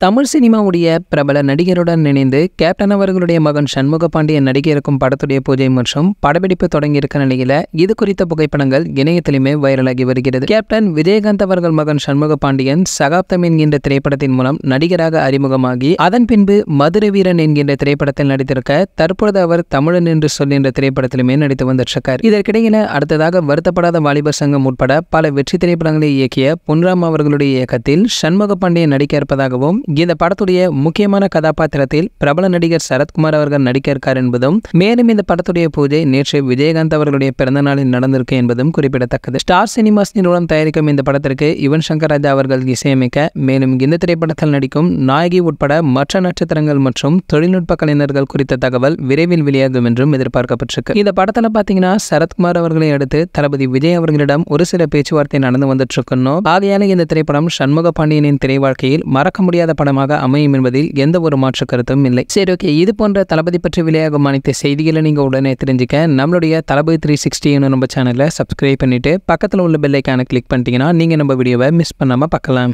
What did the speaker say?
தமிழ் சினிமாவுடைய பிரபல நடிகருடன் இணைந்து கேப்டன் அவர்களுடைய மகன் சண்முக பாண்டியன் நடிக்க இருக்கும் படத்துடைய பூஜை மற்றும் படப்பிடிப்பு தொடங்கி இருக்க நிலையில இது குறித்த புகைப்படங்கள் இணையத்திலுமே வைரலாகி வருகிறது. கேப்டன் விஜயகாந்த் அவர்கள் மகன் சண்முக பாண்டியன் சகாப்தம் என்கின்ற திரைப்படத்தின் மூலம் நடிகராக அறிமுகமாகி அதன் பின்பு மதுரை வீரன் என்கின்ற திரைப்படத்தில் நடித்திருக்க தற்பொழுது அவர் தமிழன் என்று சொல்கின்ற திரைப்படத்திலுமே நடித்து வந்திருக்கார். இதற்கிடையில அடுத்ததாக வருத்தப்படாத வாலிபர் சங்கம் உட்பட பல வெற்றி திரைப்படங்களை இயக்கிய பொன்ராம் அவர்களுடைய இயக்கத்தில் சண்முக பாண்டியன் நடிக்க இருப்பதாகவும் இந்த படத்துடைய முக்கியமான கதாபாத்திரத்தில் பிரபல நடிகர் சரத்குமார் அவர்கள் நடிக்க இருக்கார் என்பதும் மேலும் இந்த படத்துடைய பூஜை நேற்று விஜயகாந்த் அவர்களுடைய பிறந்த நாளில் நடந்திருக்கு என்பதும் குறிப்பிடத்தக்கது. ஸ்டார் சினிமாஸ் நிறுவனம் தயாரிக்கும் இந்த படத்திற்கு யுவன் சங்கர் ராஜா அவர்கள் இசையமைக்க மேலும் இந்த திரைப்படத்தில் நடிக்கும் நாயகி உட்பட மற்ற நட்சத்திரங்கள் மற்றும் தொழில்நுட்ப கலைஞர்கள் குறித்த தகவல் விரைவில் வெளியாகும் என்றும் எதிர்பார்க்கப்பட்டிருக்கு. இந்த படத்துல பாத்தீங்கன்னா சரத்குமார் அவர்களை அடுத்து தளபதி விஜய் அவர்களிடம் ஒரு சில பேச்சுவார்த்தை நடந்து வந்துட்டு இருக்கணும். ஆகையால இந்த திரைப்படம் சண்முக பாண்டியனின் திரை வாழ்க்கையில் மறக்க முடியாத படமாக அமையும் என்பதில் எந்த ஒரு மாற்று கருத்தும் இல்லை. சரி, ஓகே, இது போன்ற தளபதி பற்றி வெளியாகும் அனைத்து செய்திகளை நீங்க உடனே தெரிஞ்சுக்க நம்மளுடைய தளபதி 360 நம்ம சேனலை சப்ஸ்கிரைப் பண்ணிட்டு பக்கத்தில் உள்ள பெல் ஐகானை கிளிக் பண்ணிட்டீங்கன்னா நீங்க நம்ம வீடியோவை மிஸ் பண்ணாம பார்க்கலாம்.